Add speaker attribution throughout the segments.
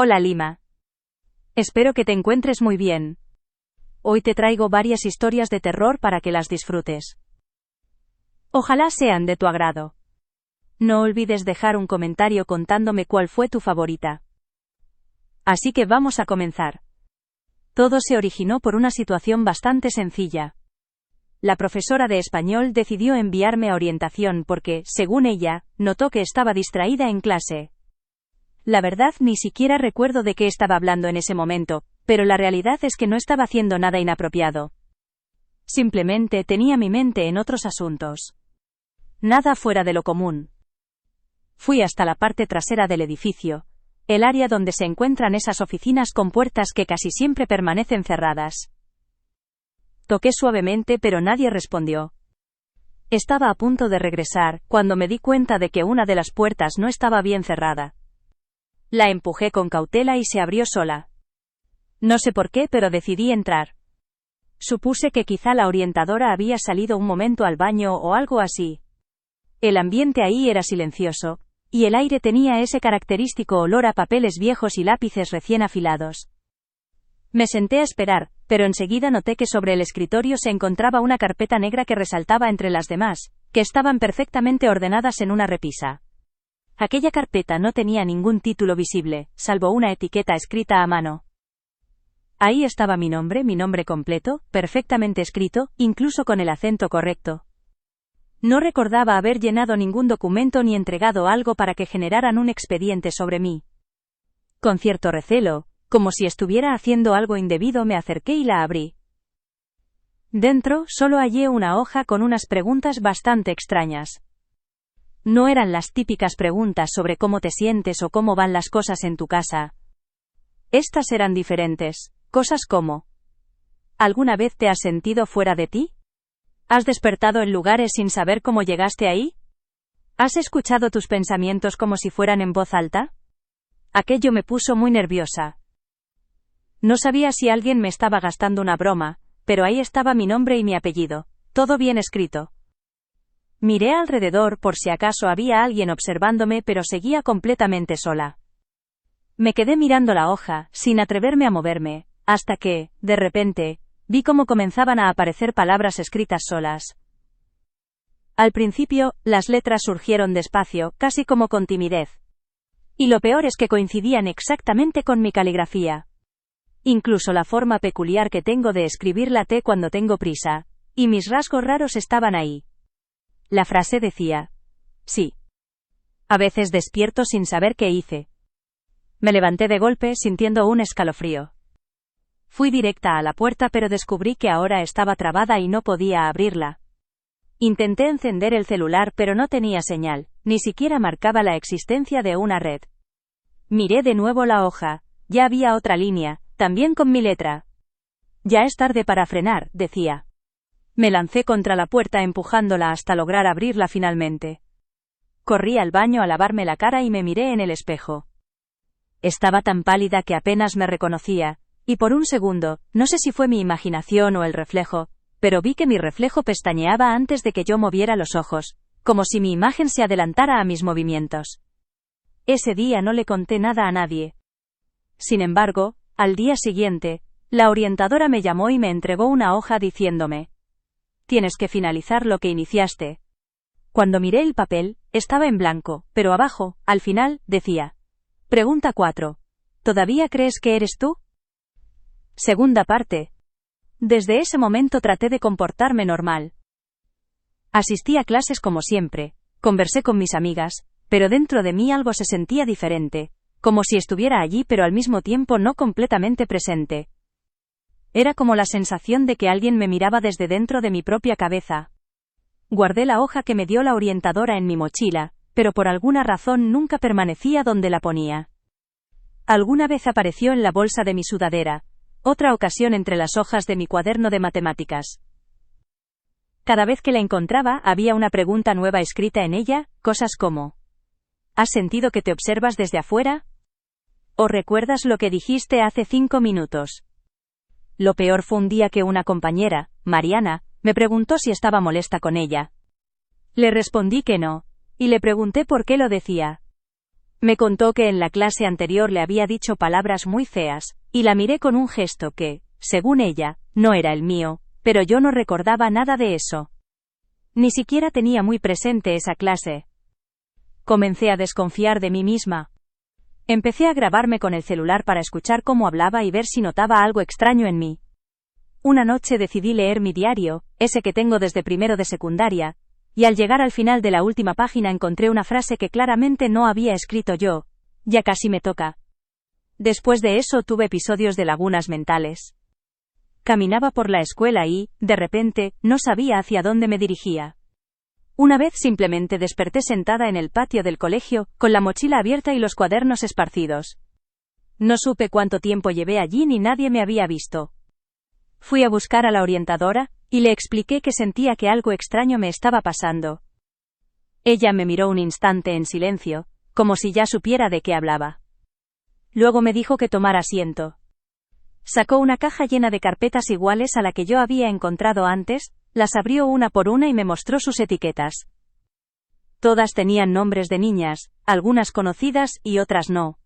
Speaker 1: Hola Lima. Espero que te encuentres muy bien. Hoy te traigo varias historias de terror para que las disfrutes. Ojalá sean de tu agrado. No olvides dejar un comentario contándome cuál fue tu favorita. Así que vamos a comenzar. Todo se originó por una situación bastante sencilla. La profesora de español decidió enviarme a orientación porque, según ella, notó que estaba distraída en clase. La verdad ni siquiera recuerdo de qué estaba hablando en ese momento, pero la realidad es que no estaba haciendo nada inapropiado. Simplemente tenía mi mente en otros asuntos. Nada fuera de lo común. Fui hasta la parte trasera del edificio, el área donde se encuentran esas oficinas con puertas que casi siempre permanecen cerradas. Toqué suavemente pero nadie respondió. Estaba a punto de regresar, cuando me di cuenta de que una de las puertas no estaba bien cerrada. La empujé con cautela y se abrió sola. No sé por qué, pero decidí entrar. Supuse que quizá la orientadora había salido un momento al baño o algo así. El ambiente ahí era silencioso, y el aire tenía ese característico olor a papeles viejos y lápices recién afilados. Me senté a esperar, pero enseguida noté que sobre el escritorio se encontraba una carpeta negra que resaltaba entre las demás, que estaban perfectamente ordenadas en una repisa. Aquella carpeta no tenía ningún título visible, salvo una etiqueta escrita a mano. Ahí estaba mi nombre completo, perfectamente escrito, incluso con el acento correcto. No recordaba haber llenado ningún documento ni entregado algo para que generaran un expediente sobre mí. Con cierto recelo, como si estuviera haciendo algo indebido, me acerqué y la abrí. Dentro solo hallé una hoja con unas preguntas bastante extrañas. No eran las típicas preguntas sobre cómo te sientes o cómo van las cosas en tu casa. Estas eran diferentes, cosas como: ¿alguna vez te has sentido fuera de ti? ¿Has despertado en lugares sin saber cómo llegaste ahí? ¿Has escuchado tus pensamientos como si fueran en voz alta? Aquello me puso muy nerviosa. No sabía si alguien me estaba gastando una broma, pero ahí estaba mi nombre y mi apellido, todo bien escrito. Miré alrededor por si acaso había alguien observándome, pero seguía completamente sola. Me quedé mirando la hoja, sin atreverme a moverme, hasta que, de repente, vi cómo comenzaban a aparecer palabras escritas solas. Al principio, las letras surgieron despacio, casi como con timidez. Y lo peor es que coincidían exactamente con mi caligrafía. Incluso la forma peculiar que tengo de escribir la T cuando tengo prisa, y mis rasgos raros estaban ahí. La frase decía: sí. A veces despierto sin saber qué hice. Me levanté de golpe sintiendo un escalofrío. Fui directa a la puerta, pero descubrí que ahora estaba trabada y no podía abrirla. Intenté encender el celular, pero no tenía señal, ni siquiera marcaba la existencia de una red. Miré de nuevo la hoja, ya había otra línea, también con mi letra. Ya es tarde para frenar, decía. Me lancé contra la puerta empujándola hasta lograr abrirla finalmente. Corrí al baño a lavarme la cara y me miré en el espejo. Estaba tan pálida que apenas me reconocía, y por un segundo, no sé si fue mi imaginación o el reflejo, pero vi que mi reflejo pestañeaba antes de que yo moviera los ojos, como si mi imagen se adelantara a mis movimientos. Ese día no le conté nada a nadie. Sin embargo, al día siguiente, la orientadora me llamó y me entregó una hoja diciéndome: tienes que finalizar lo que iniciaste. Cuando miré el papel, estaba en blanco, pero abajo, al final, decía: pregunta 4. ¿Todavía crees que eres tú? Segunda parte. Desde ese momento traté de comportarme normal. Asistí a clases como siempre, conversé con mis amigas, pero dentro de mí algo se sentía diferente, como si estuviera allí pero al mismo tiempo no completamente presente. Era como la sensación de que alguien me miraba desde dentro de mi propia cabeza. Guardé la hoja que me dio la orientadora en mi mochila, pero por alguna razón nunca permanecía donde la ponía. Alguna vez apareció en la bolsa de mi sudadera, otra ocasión entre las hojas de mi cuaderno de matemáticas. Cada vez que la encontraba había una pregunta nueva escrita en ella, cosas como: ¿has sentido que te observas desde afuera? ¿O recuerdas lo que dijiste hace 5 minutos? Lo peor fue un día que una compañera, Mariana, me preguntó si estaba molesta con ella. Le respondí que no, y le pregunté por qué lo decía. Me contó que en la clase anterior le había dicho palabras muy feas, y la miré con un gesto que, según ella, no era el mío, pero yo no recordaba nada de eso. Ni siquiera tenía muy presente esa clase. Comencé a desconfiar de mí misma. Empecé a grabarme con el celular para escuchar cómo hablaba y ver si notaba algo extraño en mí. Una noche decidí leer mi diario, ese que tengo desde primero de secundaria, y al llegar al final de la última página encontré una frase que claramente no había escrito yo. Ya casi me toca. Después de eso tuve episodios de lagunas mentales. Caminaba por la escuela y, de repente, no sabía hacia dónde me dirigía. Una vez simplemente desperté sentada en el patio del colegio, con la mochila abierta y los cuadernos esparcidos. No supe cuánto tiempo llevé allí ni nadie me había visto. Fui a buscar a la orientadora, y le expliqué que sentía que algo extraño me estaba pasando. Ella me miró un instante en silencio, como si ya supiera de qué hablaba. Luego me dijo que tomara asiento. Sacó una caja llena de carpetas iguales a la que yo había encontrado antes, las abrió una por una y me mostró sus etiquetas. Todas tenían nombres de niñas, algunas conocidas y otras no.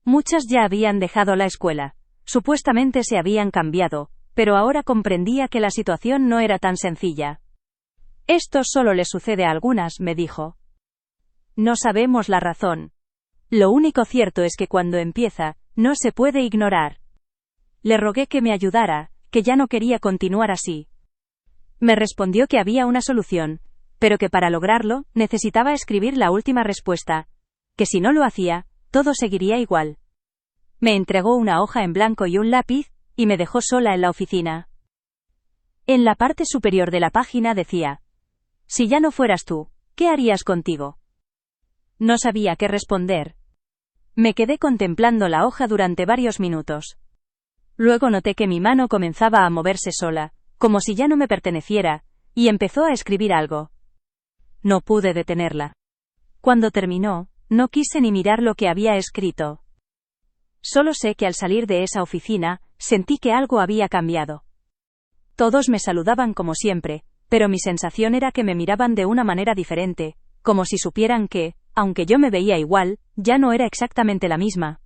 Speaker 1: Muchas ya habían dejado la escuela. Supuestamente se habían cambiado, pero ahora comprendía que la situación no era tan sencilla. Esto solo le sucede a algunas, me dijo. No sabemos la razón. Lo único cierto es que cuando empieza, no se puede ignorar. Le rogué que me ayudara, que ya no quería continuar así. Me respondió que había una solución, pero que para lograrlo, necesitaba escribir la última respuesta, que si no lo hacía, todo seguiría igual. Me entregó una hoja en blanco y un lápiz, y me dejó sola en la oficina. En la parte superior de la página decía: si ya no fueras tú, ¿qué harías contigo? No sabía qué responder. Me quedé contemplando la hoja durante varios minutos. Luego noté que mi mano comenzaba a moverse sola, como si ya no me perteneciera, y empezó a escribir algo. No pude detenerla. Cuando terminó, no quise ni mirar lo que había escrito. Solo sé que al salir de esa oficina, sentí que algo había cambiado. Todos me saludaban como siempre, pero mi sensación era que me miraban de una manera diferente, como si supieran que, aunque yo me veía igual, ya no era exactamente la misma.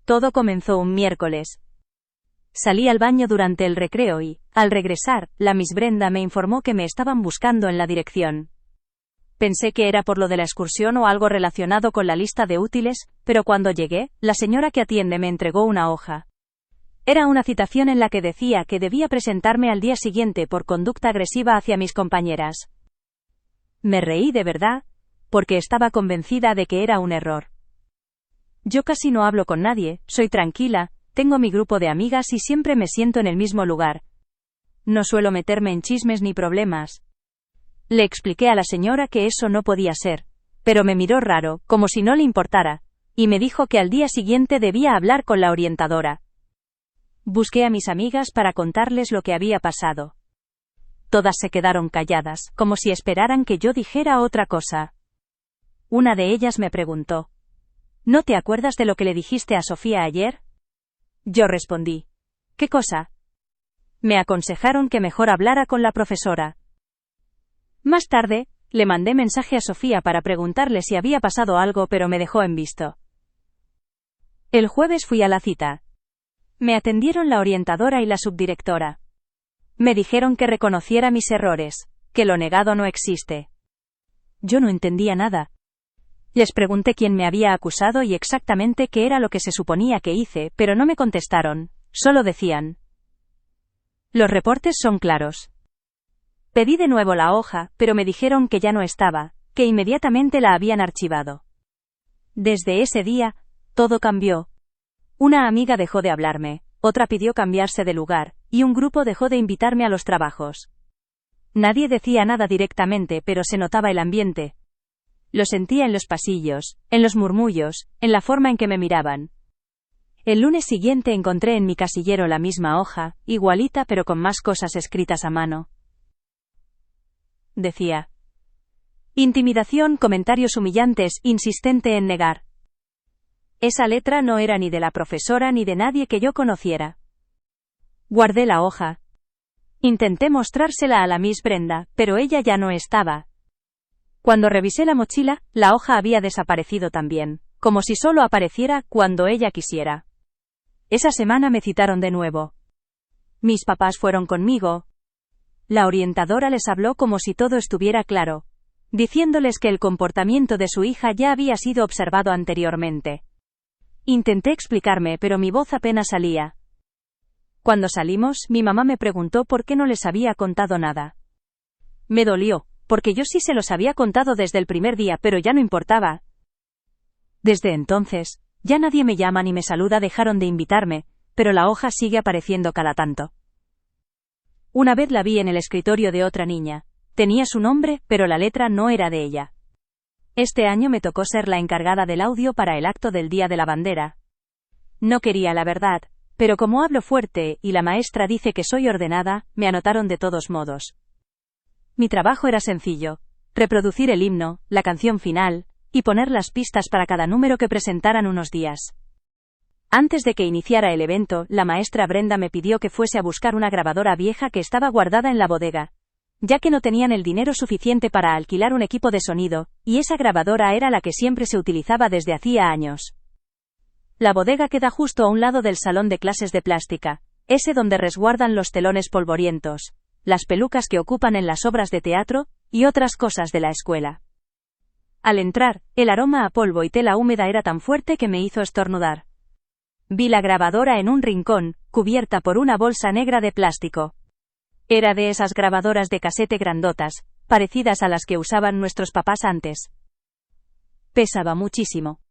Speaker 1: Todo comenzó un miércoles. Salí al baño durante el recreo y, al regresar, la Miss Brenda me informó que me estaban buscando en la dirección. Pensé que era por lo de la excursión o algo relacionado con la lista de útiles, pero cuando llegué, la señora que atiende me entregó una hoja. Era una citación en la que decía que debía presentarme al día siguiente por conducta agresiva hacia mis compañeras. Me reí de verdad, porque estaba convencida de que era un error. Yo casi no hablo con nadie, soy tranquila, tengo mi grupo de amigas y siempre me siento en el mismo lugar. No suelo meterme en chismes ni problemas. Le expliqué a la señora que eso no podía ser, pero me miró raro, como si no le importara, y me dijo que al día siguiente debía hablar con la orientadora. Busqué a mis amigas para contarles lo que había pasado. Todas se quedaron calladas, como si esperaran que yo dijera otra cosa. Una de ellas me preguntó: ¿no te acuerdas de lo que le dijiste a Sofía ayer? Yo respondí: ¿qué cosa? Me aconsejaron que mejor hablara con la profesora. Más tarde, le mandé mensaje a Sofía para preguntarle si había pasado algo, pero me dejó en visto. El jueves fui a la cita. Me atendieron la orientadora y la subdirectora. Me dijeron que reconociera mis errores, que lo negado no existe. Yo no entendía nada. Les pregunté quién me había acusado y exactamente qué era lo que se suponía que hice, pero no me contestaron, solo decían: los reportes son claros. Pedí de nuevo la hoja, pero me dijeron que ya no estaba, que inmediatamente la habían archivado. Desde ese día, todo cambió. Una amiga dejó de hablarme, otra pidió cambiarse de lugar, y un grupo dejó de invitarme a los trabajos. Nadie decía nada directamente, pero se notaba el ambiente. Lo sentía en los pasillos, en los murmullos, en la forma en que me miraban. El lunes siguiente encontré en mi casillero la misma hoja, igualita pero con más cosas escritas a mano. Decía: intimidación, comentarios humillantes, insistente en negar. Esa letra no era ni de la profesora ni de nadie que yo conociera. Guardé la hoja. Intenté mostrársela a la Miss Brenda, pero ella ya no estaba. Cuando revisé la mochila, la hoja había desaparecido también. como si solo apareciera cuando ella quisiera. Esa semana me citaron de nuevo. Mis papás fueron conmigo. La orientadora les habló como si todo estuviera claro, diciéndoles que el comportamiento de su hija ya había sido observado anteriormente. Intenté explicarme, pero mi voz apenas salía. Cuando salimos, mi mamá me preguntó por qué no les había contado nada. Me dolió, porque yo sí se los había contado desde el primer día, pero ya no importaba. Desde entonces, ya nadie me llama ni me saluda, dejaron de invitarme, pero la hoja sigue apareciendo cada tanto. Una vez la vi en el escritorio de otra niña. Tenía su nombre, pero la letra no era de ella. Este año me tocó ser la encargada del audio para el acto del Día de la Bandera. No quería, la verdad, pero como hablo fuerte y la maestra dice que soy ordenada, me anotaron de todos modos. Mi trabajo era sencillo: reproducir el himno, la canción final, y poner las pistas para cada número que presentaran unos días. Antes de que iniciara el evento, la maestra Brenda me pidió que fuese a buscar una grabadora vieja que estaba guardada en la bodega, ya que no tenían el dinero suficiente para alquilar un equipo de sonido, y esa grabadora era la que siempre se utilizaba desde hacía años. La bodega queda justo a un lado del salón de clases de plástica, ese donde resguardan los telones polvorientos, las pelucas que ocupan en las obras de teatro, y otras cosas de la escuela. Al entrar, el aroma a polvo y tela húmeda era tan fuerte que me hizo estornudar. Vi la grabadora en un rincón, cubierta por una bolsa negra de plástico. Era de esas grabadoras de casete grandotas, parecidas a las que usaban nuestros papás antes. Pesaba muchísimo.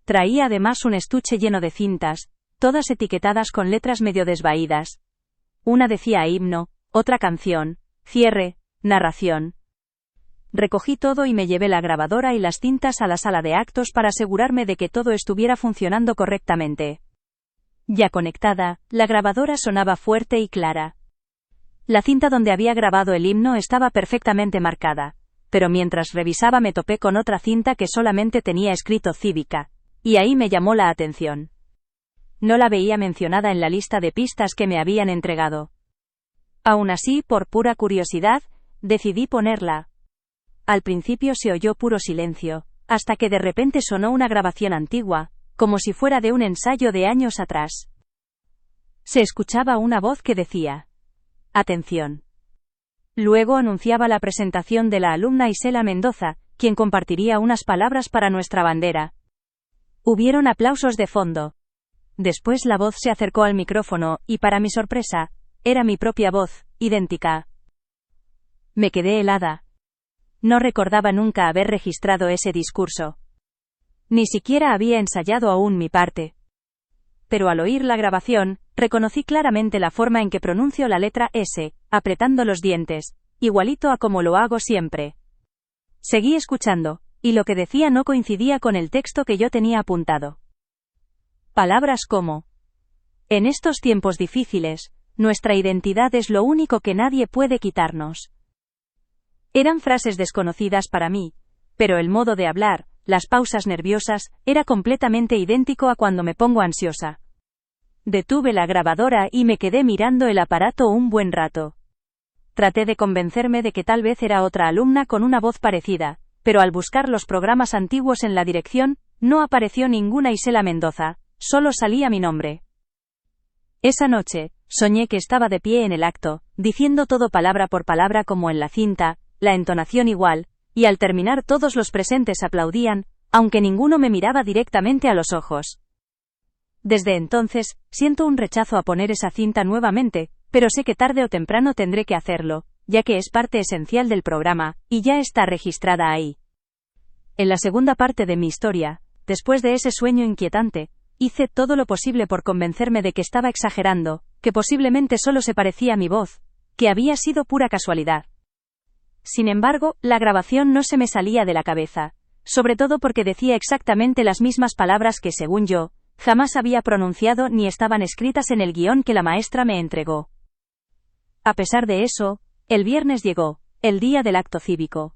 Speaker 1: Traía además un estuche lleno de cintas, todas etiquetadas con letras medio desvaídas. Una decía himno, otra canción, cierre, narración. Recogí todo y me llevé la grabadora y las cintas a la sala de actos para asegurarme de que todo estuviera funcionando correctamente. Ya conectada, la grabadora sonaba fuerte y clara. La cinta donde había grabado el himno estaba perfectamente marcada, pero mientras revisaba me topé con otra cinta que solamente tenía escrito Cívica, y ahí me llamó la atención. No la veía mencionada en la lista de pistas que me habían entregado. Aún así, por pura curiosidad, decidí ponerla. Al principio se oyó puro silencio, hasta que de repente sonó una grabación antigua, como si fuera de un ensayo de años atrás. Se escuchaba una voz que decía: «Atención». Luego anunciaba la presentación de la alumna Isela Mendoza, quien compartiría unas palabras para nuestra bandera. Hubieron aplausos de fondo. Después la voz se acercó al micrófono, y para mi sorpresa, era mi propia voz, idéntica. Me quedé helada. No recordaba nunca haber registrado ese discurso. Ni siquiera había ensayado aún mi parte. Pero al oír la grabación, reconocí claramente la forma en que pronuncio la letra S, apretando los dientes, igualito a como lo hago siempre. Seguí escuchando, y lo que decía no coincidía con el texto que yo tenía apuntado. Palabras como: «En estos tiempos difíciles, nuestra identidad es lo único que nadie puede quitarnos». Eran frases desconocidas para mí, pero el modo de hablar, las pausas nerviosas, era completamente idéntico a cuando me pongo ansiosa. Detuve la grabadora y me quedé mirando el aparato un buen rato. Traté de convencerme de que tal vez era otra alumna con una voz parecida, pero al buscar los programas antiguos en la dirección, no apareció ninguna Isela Mendoza, solo salía mi nombre. Esa noche, soñé que estaba de pie en el acto, diciendo todo palabra por palabra como en la cinta, la entonación igual, y al terminar todos los presentes aplaudían, aunque ninguno me miraba directamente a los ojos. Desde entonces, siento un rechazo a poner esa cinta nuevamente, pero sé que tarde o temprano tendré que hacerlo, ya que es parte esencial del programa, y ya está registrada ahí. En la segunda parte de mi historia, después de ese sueño inquietante, hice todo lo posible por convencerme de que estaba exagerando, que posiblemente solo se parecía a mi voz, que había sido pura casualidad. Sin embargo, la grabación no se me salía de la cabeza, sobre todo porque decía exactamente las mismas palabras que, según yo, jamás había pronunciado ni estaban escritas en el guión que la maestra me entregó. A pesar de eso, el viernes llegó, el día del acto cívico.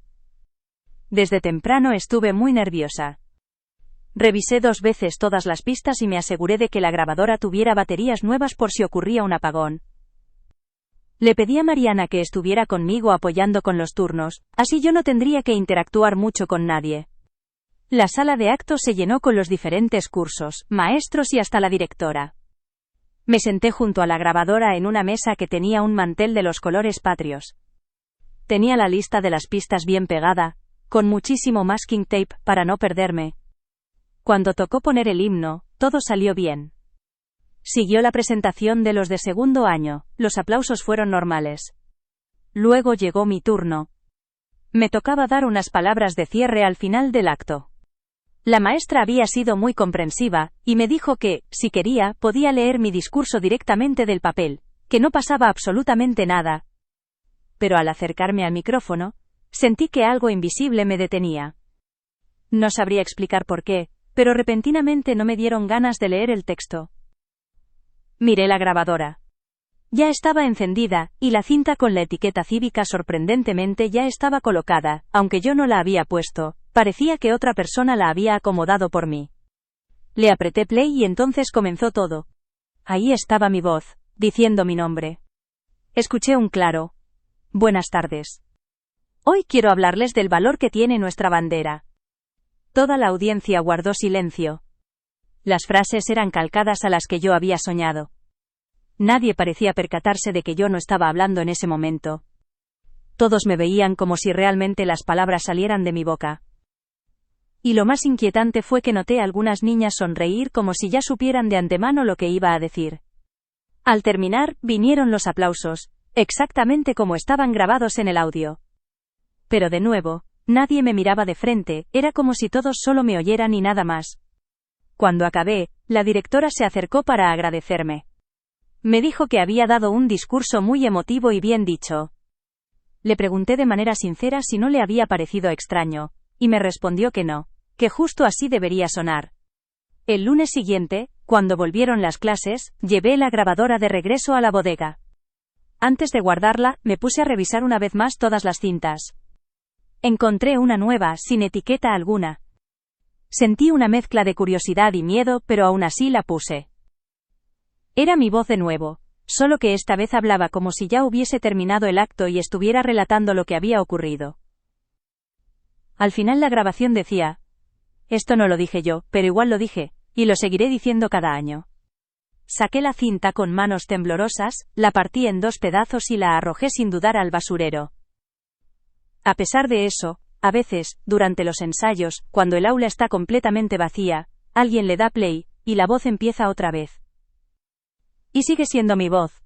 Speaker 1: Desde temprano estuve muy nerviosa. Revisé 2 veces todas las pistas y me aseguré de que la grabadora tuviera baterías nuevas por si ocurría un apagón. Le pedí a Mariana que estuviera conmigo apoyando con los turnos, así yo no tendría que interactuar mucho con nadie. La sala de actos se llenó con los diferentes cursos, maestros y hasta la directora. Me senté junto a la grabadora en una mesa que tenía un mantel de los colores patrios. Tenía la lista de las pistas bien pegada, con muchísimo masking tape para no perderme. Cuando tocó poner el himno, todo salió bien. Siguió la presentación de los de segundo año, los aplausos fueron normales. Luego llegó mi turno. Me tocaba dar unas palabras de cierre al final del acto. La maestra había sido muy comprensiva, y me dijo que, si quería, podía leer mi discurso directamente del papel, que no pasaba absolutamente nada. Pero al acercarme al micrófono, sentí que algo invisible me detenía. No sabría explicar por qué, pero repentinamente no me dieron ganas de leer el texto. Miré la grabadora. Ya estaba encendida, y la cinta con la etiqueta cívica sorprendentemente ya estaba colocada, aunque yo no la había puesto, parecía que otra persona la había acomodado por mí. Le apreté play y entonces comenzó todo. Ahí estaba mi voz, diciendo mi nombre. Escuché un claro: buenas tardes. Hoy quiero hablarles del valor que tiene nuestra bandera. Toda la audiencia guardó silencio. Las frases eran calcadas a las que yo había soñado. Nadie parecía percatarse de que yo no estaba hablando en ese momento. Todos me veían como si realmente las palabras salieran de mi boca. Y lo más inquietante fue que noté a algunas niñas sonreír como si ya supieran de antemano lo que iba a decir. Al terminar, vinieron los aplausos, exactamente como estaban grabados en el audio. Pero de nuevo, nadie me miraba de frente, era como si todos solo me oyeran y nada más. Cuando acabé, la directora se acercó para agradecerme. Me dijo que había dado un discurso muy emotivo y bien dicho. Le pregunté de manera sincera si no le había parecido extraño, y me respondió que no, que justo así debería sonar. El lunes siguiente, cuando volvieron las clases, llevé la grabadora de regreso a la bodega. Antes de guardarla, me puse a revisar una vez más todas las cintas. Encontré una nueva, sin etiqueta alguna. Sentí una mezcla de curiosidad y miedo, pero aún así la puse. Era mi voz de nuevo, solo que esta vez hablaba como si ya hubiese terminado el acto y estuviera relatando lo que había ocurrido. Al final la grabación decía: esto no lo dije yo, pero igual lo dije, y lo seguiré diciendo cada año. Saqué la cinta con manos temblorosas, la partí en 2 pedazos y la arrojé sin dudar al basurero. A pesar de eso, a veces, durante los ensayos, cuando el aula está completamente vacía, alguien le da play, y la voz empieza otra vez. Y sigue siendo mi voz,